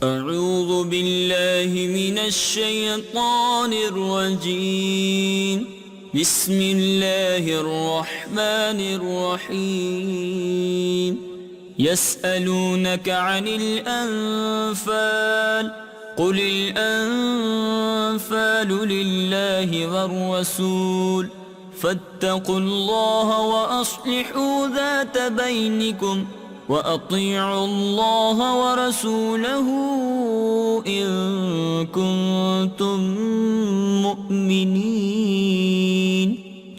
أعوذ بالله من الشيطان الرجيم. بسم الله الرحمن الرحيم. يسألونك عن الأنفال قل الأنفال لله والرسول فاتقوا الله وأصلحوا ذات بينكم وأطيعوا الله ورسوله إن كنتم مؤمنين.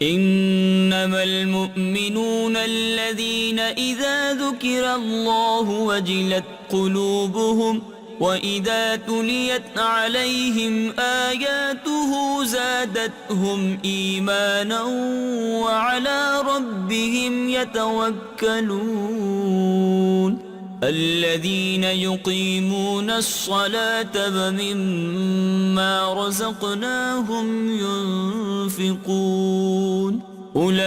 إنما المؤمنون الذين إذا ذكر الله وجلت قلوبهم وإذا تليت عليهم آياته زادتهم إيمانا وعلى ربهم يتوكلون. الذين يقيمون الصلاة ومما رزقناهم ينفقون أولئك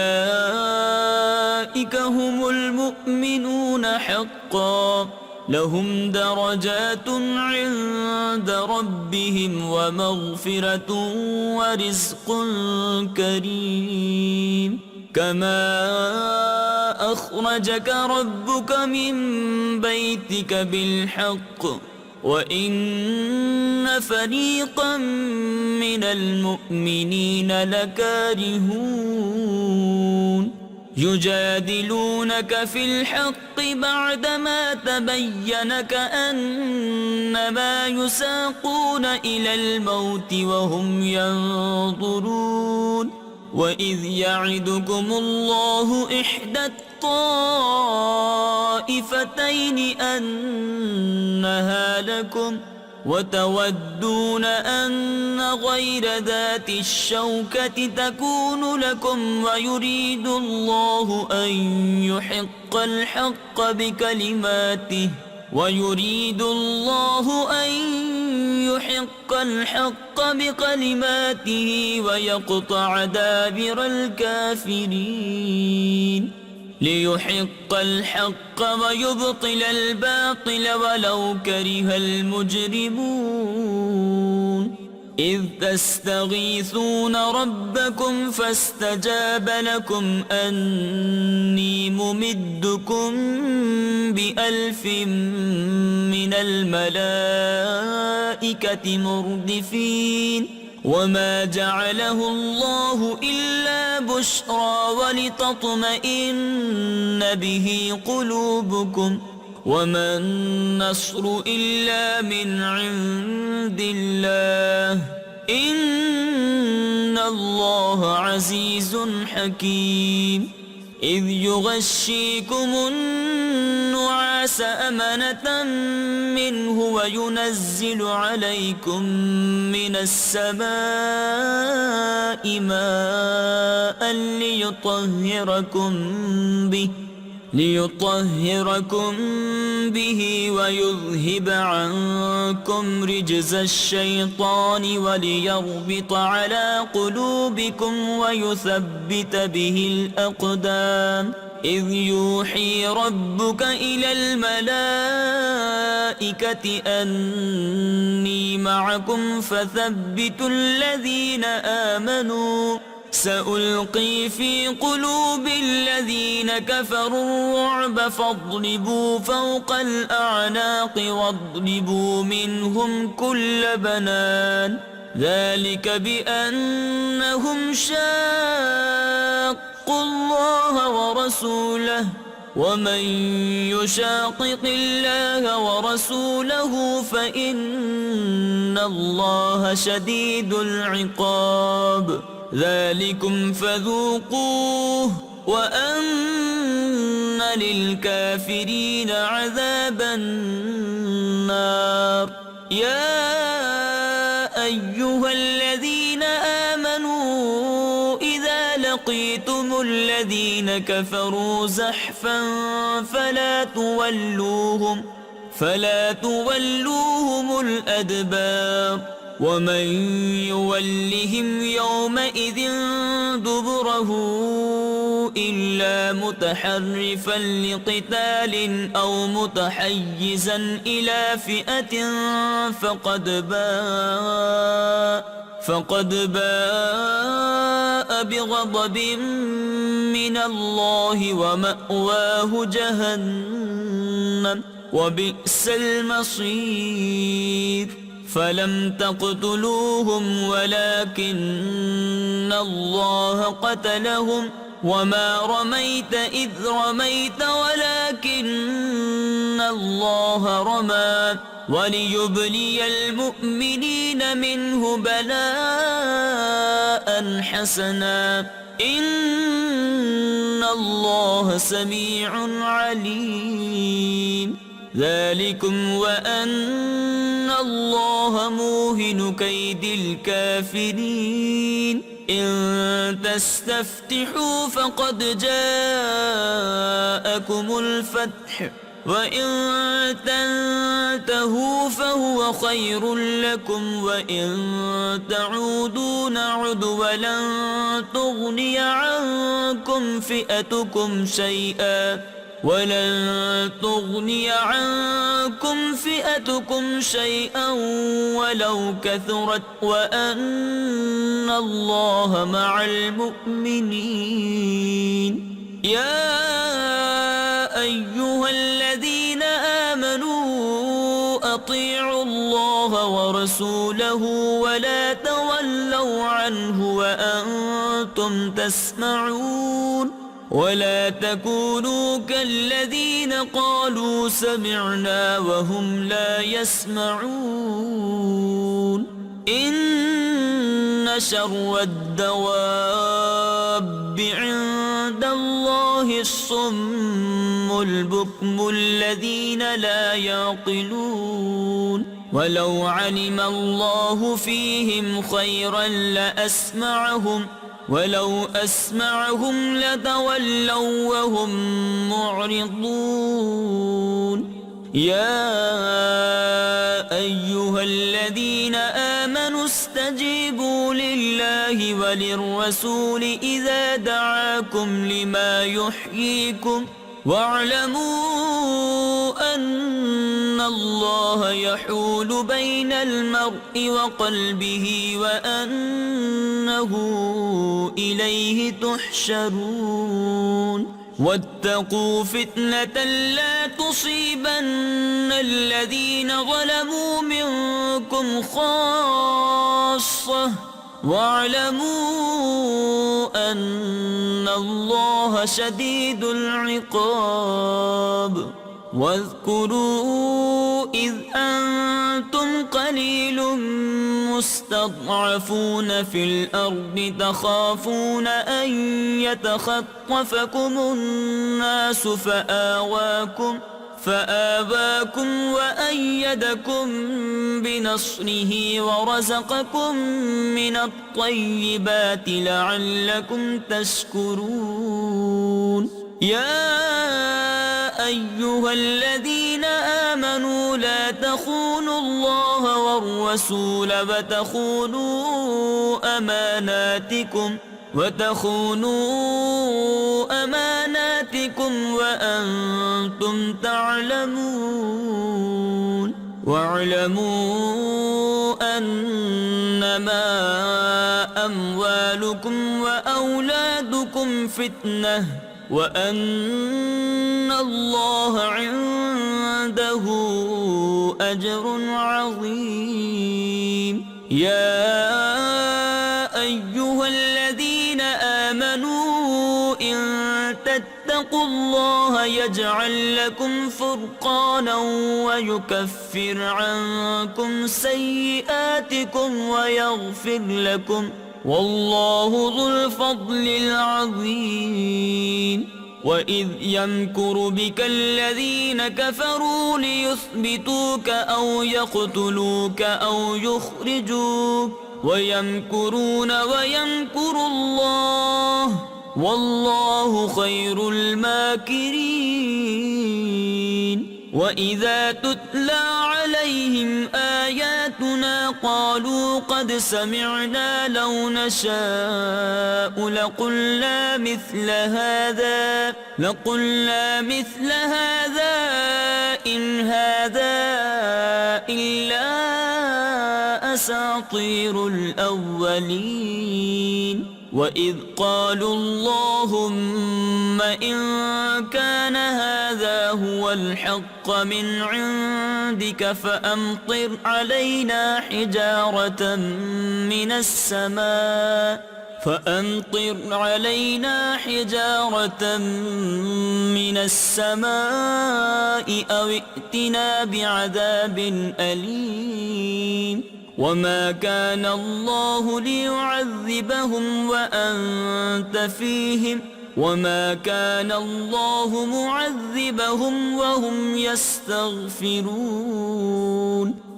هم المؤمنون حقا لهم درجات عند ربهم ومغفرة ورزق كريم. كما أخرجك ربك من بيتك بالحق وإن فريقا من المؤمنين لكارهون. يجادلونك في الحق بعدما تبين كأنما يساقون إلى الموت وهم ينظرون. وإذ يعدكم الله إحدى الطائفتين أنها لكم وتودون أن غير ذات الشوكة تكون لكم ويريد الله أن يحق الحق بكلماته ويقطع دابر الكافرين. ليحق الحق ويبطل الباطل ولو كره المجرمون. إذ تستغيثون ربكم فاستجاب لكم أني ممدكم ب1000 من الملائكة مردفين. وما جعله الله إلا بشرى ولتطمئن به قلوبكم وما النصر إلا من عند الله إن الله عزيز حكيم. إذ يغشيكم النعاس أمنة منه وينزل عليكم من السماء ماء ليطهركم به ويذهب عنكم رجز الشيطان وليربط على قلوبكم ويثبت به الأقدام. إذ يوحي ربك إلى الملائكة أني معكم فثبتوا الذين آمنوا سألقي في قلوب الذين كفروا الرعب فاضربوا فوق الأعناق واضربوا منهم كل بنان. ذلك بأنهم شاقوا الله ورسوله ومن يشاقق الله ورسوله فإن الله شديد العقاب. ذلكم فذوقوه وأن للكافرين عذاب النار. يا أيها الذين آمنوا إذا لقيتم الذين كفروا زحفا فلا تولوهم الأدبار ومن يولهم يومئذ دبره إلا متحرفا لقتال أو متحيزا إلى فئة فقد باء بغضب من الله ومأواه جهنم وبئس المصير فلم تقتلوهم ولكن الله قتلهم وما رميت إذ رميت ولكن الله رمى وليبلي المؤمنين منه بلاء حسنا إن الله سميع عليم ذلكم وأن الله موهن كيد الكافرين إن تستفتحوا فقد جاءكم الفتح وإن تنتهوا فهو خير لكم وإن تعودوا نعد ولن تغني عنكم فئتكم شيئا ولو كثرت وأن الله مع المؤمنين يا أيها الذين آمنوا أطيعوا الله ورسوله ولا تولوا عنه وأنتم تسمعون ولا تكونوا كالذين قالوا سمعنا وهم لا يسمعون إن شر الدواب عند الله الصم البكم الذين لا يعقلون ولو علم الله فيهم خيرا لأسمعهم ولو أسمعهم لتولوا وهم معرضون يا أيها الذين آمنوا استجيبوا لله وللرسول إذا دعاكم لما يحييكم واعلموا أن الله يحول بين المرء وقلبه وأنه إليه تحشرون واتقوا فتنة لا تصيبن الذين ظلموا منكم خاصة واعلموا أن الله شديد العقاب واذكروا إذ أنتم قليل مستضعفون في الأرض تخافون أن يتخطفكم الناس فآواكم وأيدكم بنصره ورزقكم من الطيبات لعلكم تشكرون يا أيها الذين آمنوا لا تخونوا الله والرسول وتخونوا أماناتكم وأنتم تعلمون واعلموا أنما أموالكم وأولادكم فتنة وأن الله عنده أجر عظيم يا أيها الذين آمنوا إن تتقوا الله يجعل لكم فرقانا ويكفر عنكم سيئاتكم ويغفر لكم والله ذو الفضل العظيم وإذ يمكر بك الذين كفروا ليثبتوك أو يقتلوك أو يخرجوك ويمكرون ويمكر الله والله خير الماكرين وإذا تتلى عليهم آياتنا قالوا قد سمعنا لو نشاء لقلنا مثل هذا إن هذا إلا أساطير الأولين وإذ قالوا اللهم إن كان هذا هو الحق من عندك فأمطر علينا حجارة من السماء أو ائتنا بعذاب أليم وما كان الله ليعذبهم وأنت فيهم وما كان الله معذبهم وهم يستغفرون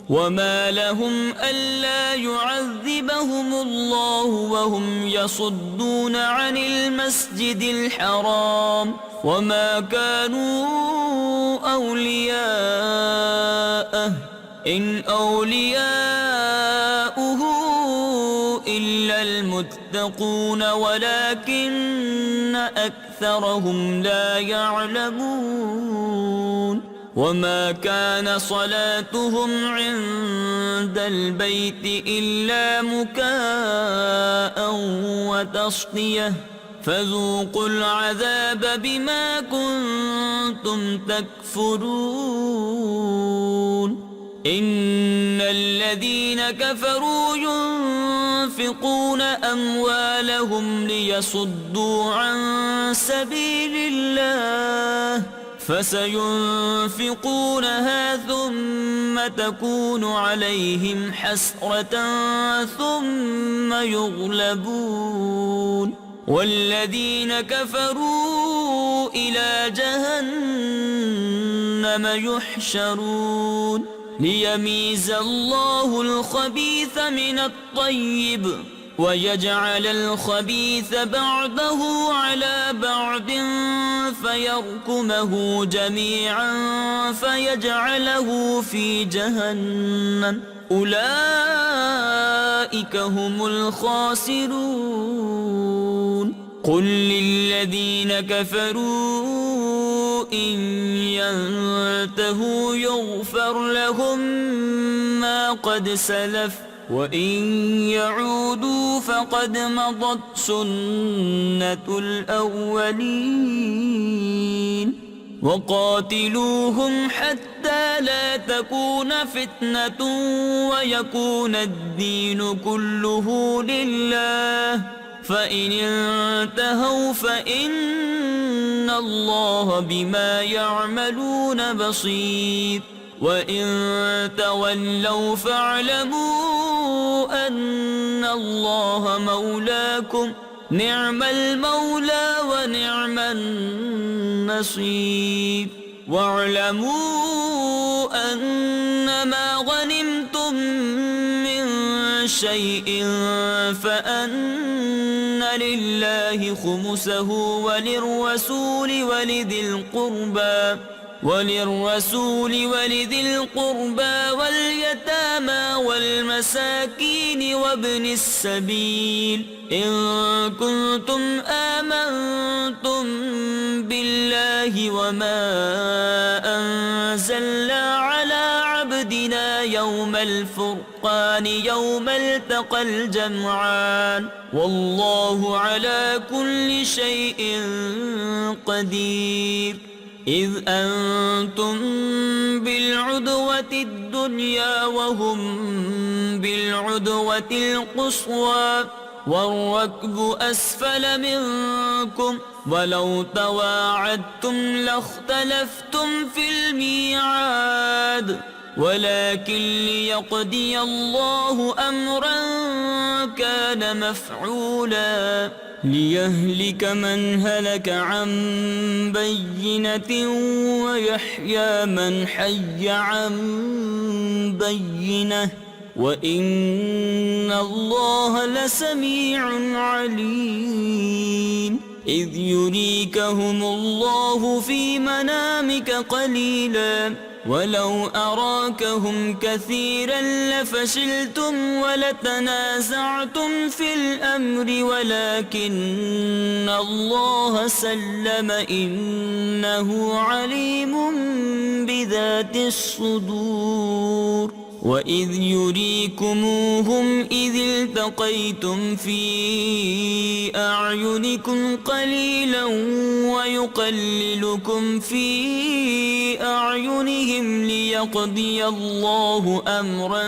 وما لهم ألا يعذبهم الله وهم يصدون عن المسجد الحرام وما كانوا أولياءه إن أولياؤه إلا المتقون ولكن أكثرهم لا يعلمون وما كان صلاتهم عند البيت إلا مكاء وتصدية فذوقوا العذاب بما كنتم تكفرون إن الذين كفروا ينفقون أموالهم ليصدوا عن سبيل الله فسينفقونها ثم تكون عليهم حسرة ثم يغلبون والذين كفروا إلى جهنم يحشرون ليميز الله الخبيث من الطيب ويجعل الخبيث بعضه على بعض فيركمه جميعا فيجعله في جهنم أولئك هم الخاسرون قل للذين كفروا إن ينتهوا يغفر لهم ما قد سلف وإن يعودوا فقد مضت سنة الأولين وقاتلوهم حتى لا تكون فتنة ويكون الدين كله لله فإن انتهوا فإن الله بما يعملون بصير وإن تولوا فاعلموا أن الله مولاكم نعم المولى ونعم النصير واعلموا أنما غنمتم من شيء فأن لله خمسه وللرسول ولذي القربى واليتامى والمساكين وابن السبيل إن كنتم آمنتم بالله وما أنزلنا على عبدنا يوم الفرقان يوم التقى الجمعان والله على كل شيء قدير إذ أنتم بالعدوة الدنيا وهم بالعدوة القصوى والركب أسفل منكم ولو تواعدتم لاختلفتم في الميعاد ولكن ليقضي الله أمرا كان مفعولا ليهلك من هلك عن بينة ويحيى من حي عن بينة وإن الله لسميع عليم إذ يريكهم الله في منامك قليلا ولو أراكهم كثيرا لفشلتم ولتنازعتم في الأمر ولكن الله سلم إنه عليم بذات الصدور وإذ يريكموهم إذ التقيتم في أعينكم قليلا ويقللكم في أعينهم ليقضي الله أمرا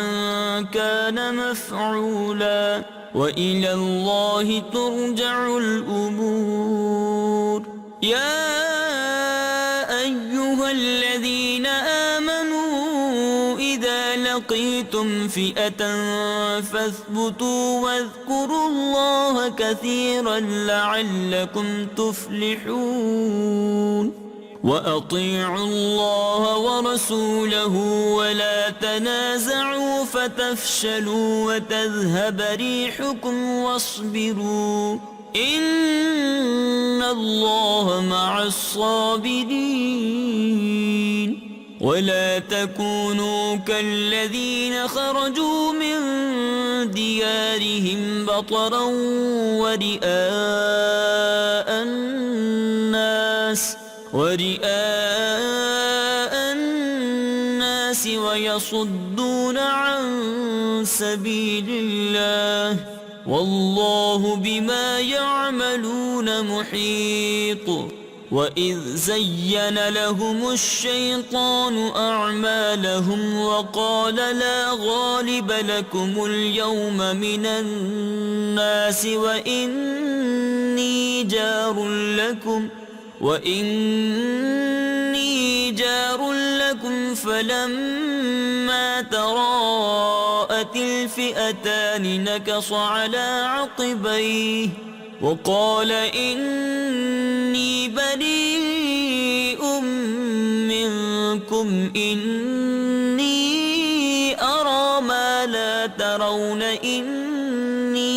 كان مفعولا وإلى الله ترجع الأمور يا أيها الذين آمنوا إذا لقيتم فئة فاثبتوا واذكروا الله كثيرا لعلكم تفلحون وأطيعوا الله ورسوله ولا تنازعوا فتفشلوا وتذهب ريحكم واصبروا إن الله مع الصابرين ولا تكونوا كالذين خرجوا من ديارهم بطرا ورئاء الناس ويصدون عن سبيل الله والله بما يعملون محيط وإذ زين لهم الشيطان أعمالهم وقال لا غالب لكم اليوم من الناس وإني جار لكم فلما تراءت الفئتان نكص على عقبيه وقال إني بريء منكم إني أرى ما لا ترون إني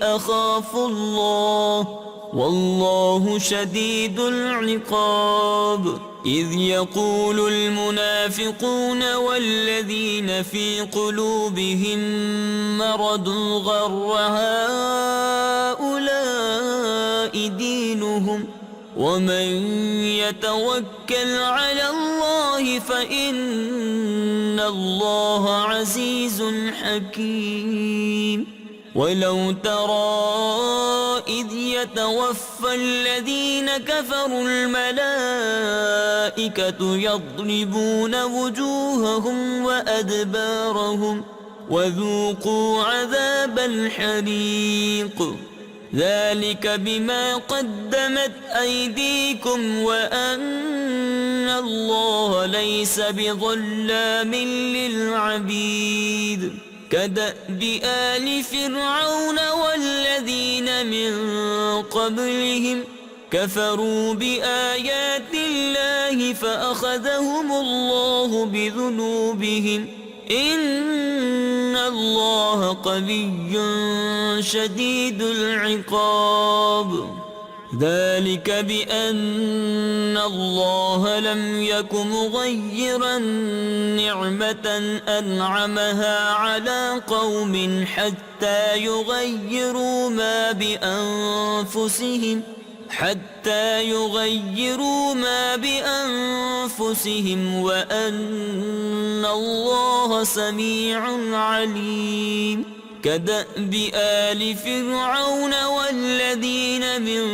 أخاف الله والله شديد العقاب إذ يقول المنافقون والذين في قلوبهم مرض غر هؤلاء دينهم ومن يتوكل على الله فإن الله عزيز حكيم ولو ترى إذ يتوفى الذين كفروا الملائكة يضربون وجوههم وأدبارهم وذوقوا عذاب الحريق ذلك بما قدمت أيديكم وأن الله ليس بظلام للعبيد كدأب آل فرعون والذين من قبلهم كفروا بآيات الله فأخذهم الله بذنوبهم إن الله قوي شديد العقاب ذلك بأن الله لم يك مغيرا نعمة أنعمها على قوم حتى يغيروا ما بأنفسهم وأن الله سميع عليم كدأب آل فرعون والذين من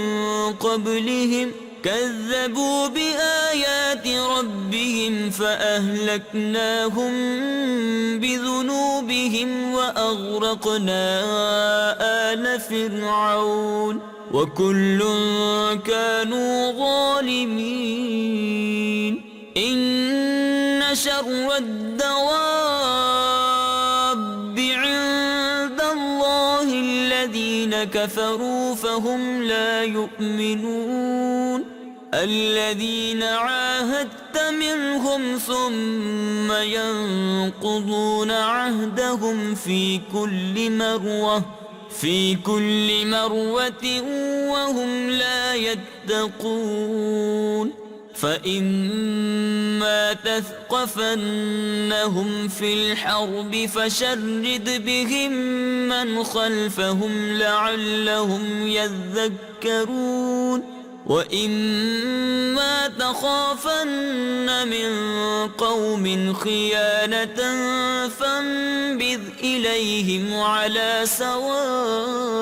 قبلهم كذبوا بآيات ربهم فأهلكناهم بذنوبهم وأغرقنا آل فرعون وكل كانوا ظالمين إن شر الدواب عند الله الذين كفروا فهم لا يؤمنون الذين عاهدت منهم ثم ينقضون عهدهم في كل مرة وهم لا يتقون فإما تثقفنهم في الحرب فشرد بهم من خلفهم لعلهم يذكرون وإما تخافن من قوم خيانة فانبذ إليهم على سواء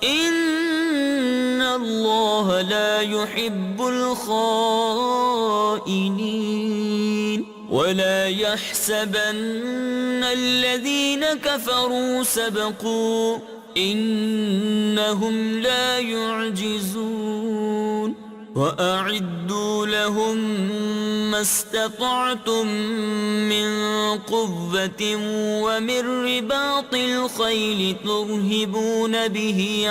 إن الله لا يحب الخائنين ولا يحسبن الذين كفروا سبقوا إنهم لا يعجزون وأعدوا لهم ما استطعتم من قوة ومن رباط الخيل ترهبون به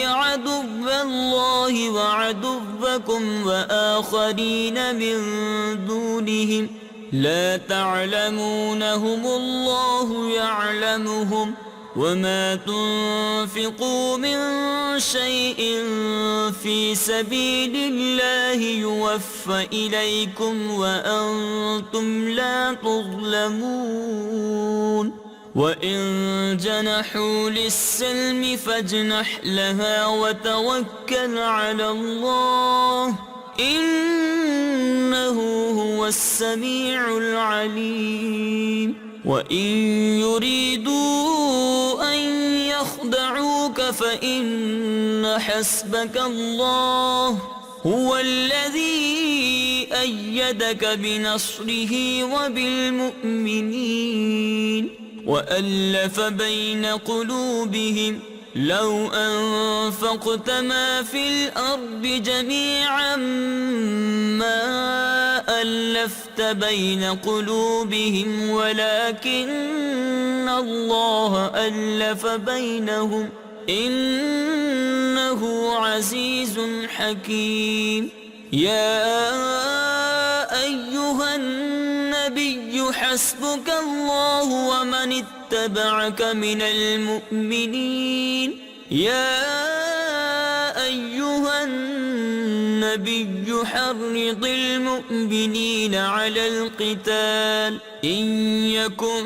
عدو الله وعدوكم وآخرين من دونهم لا تعلمونهم الله يعلمهم وما تنفقوا من شيء في سبيل الله يوفى إليكم وأنتم لا تظلمون وإن جنحوا للسلم فاجنح لها وتوكل على الله إنه هو السميع العليم وإن يريدوا أن يخدعوك فإن حسبك الله هو الذي أيدك بنصره وبالمؤمنين وألف بين قلوبهم لو أنفقت ما في الأرض جميعا ما ألفت بين قلوبهم ولكن الله ألف بينهم إنه عزيز حكيم يا أيها النبي حسبك الله ومن اتبعك من المؤمنين يا أيها النبي حرض المؤمنين على القتال إن يكن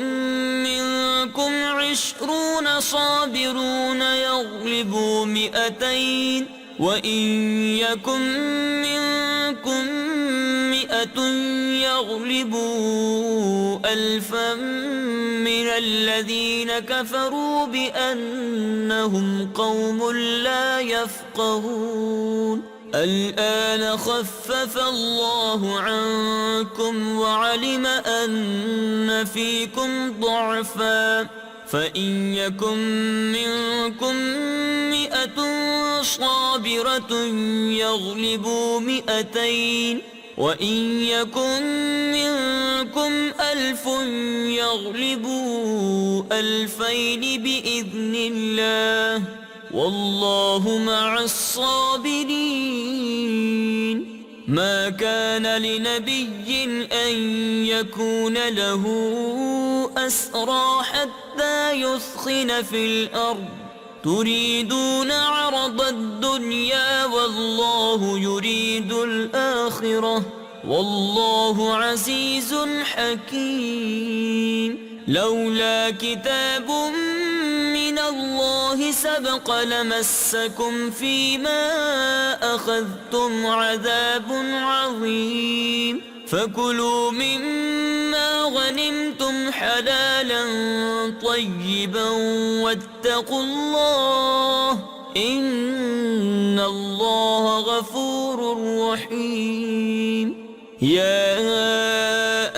منكم 20 صابرون يغلبوا 200 وإن يكن منكم 100 يغلبوا 1000 من الذين كفروا بأنهم قوم لا يفقهون الآن خفف الله عنكم وعلم أن فيكم ضعفا فإن يكن منكم 100 صابرة يغلبوا 200 وإن يكن منكم 1000 يغلبوا 2000 بإذن الله والله مع الصابرين ما كان لنبي أن يكون له أسرى حتى يثخن في الأرض تريدون عرض الدنيا والله يريد الآخرة والله عزيز حكيم لولا كتاب من الله سبق لمسكم فيما أخذتم عذاب عظيم فكلوا مما غنمتم حلالا طيبا واتقوا الله إن الله غفور رحيم يا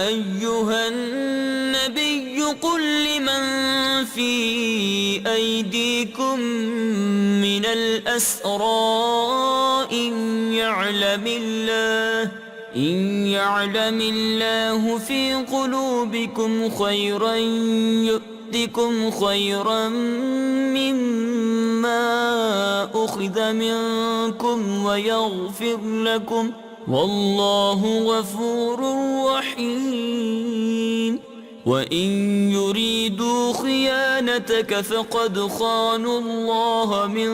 أيها النبي قل لمن في أيديكم من الأسرى إن يعلم الله في قلوبكم خيرا يؤتكم خيرا مما أخذ منكم ويغفر لكم والله غفور رحيم وإن يريدوا خيانتك فقد خانوا الله من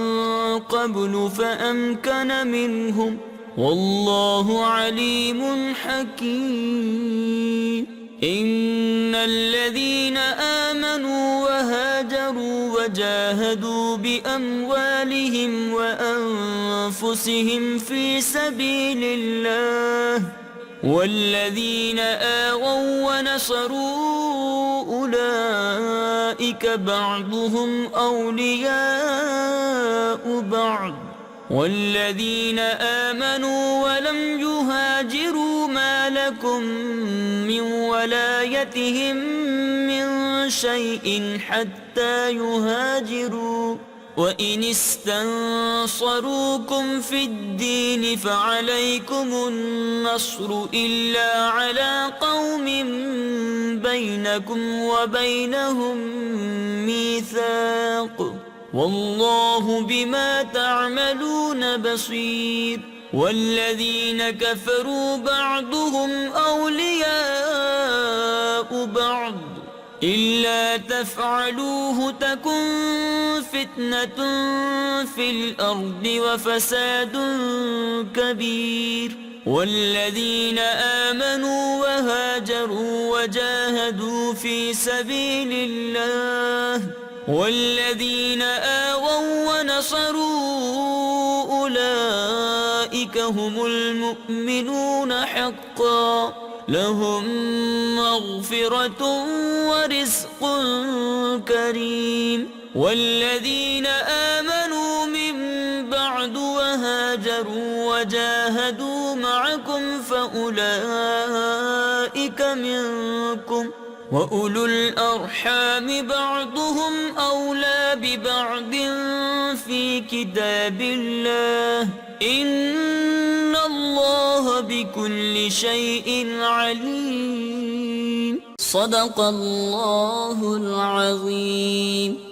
قبل فأمكن منهم والله عليم حكيم إن الذين آمنوا وهاجروا وجاهدوا بأموالهم وأنفسهم في سبيل الله والذين آووا ونصروا أولئك بعضهم أولياء بعض والذين آمنوا ولم يهاجروا ما لكم من ولايتهم من شيء حتى يهاجروا وإن استنصروكم في الدين فعليكم النصر إلا على قوم بينكم وبينهم ميثاق والله بما تعملون بصير والذين كفروا بعضهم أولياء بعض إلا تفعلوه تكن فتنة في الأرض وفساد كبير والذين آمنوا وهاجروا وجاهدوا في سبيل الله والذين آووا ونصروا أولئك هم المؤمنون حقا لهم مغفرة ورزق كريم والذين آمنوا من بعد وهاجروا وجاهدوا معكم فأولئك منكم وأولو الأرحام بعضهم أولى ببعض في كتاب الله إن الله بكل شيء عليم صدق الله العظيم.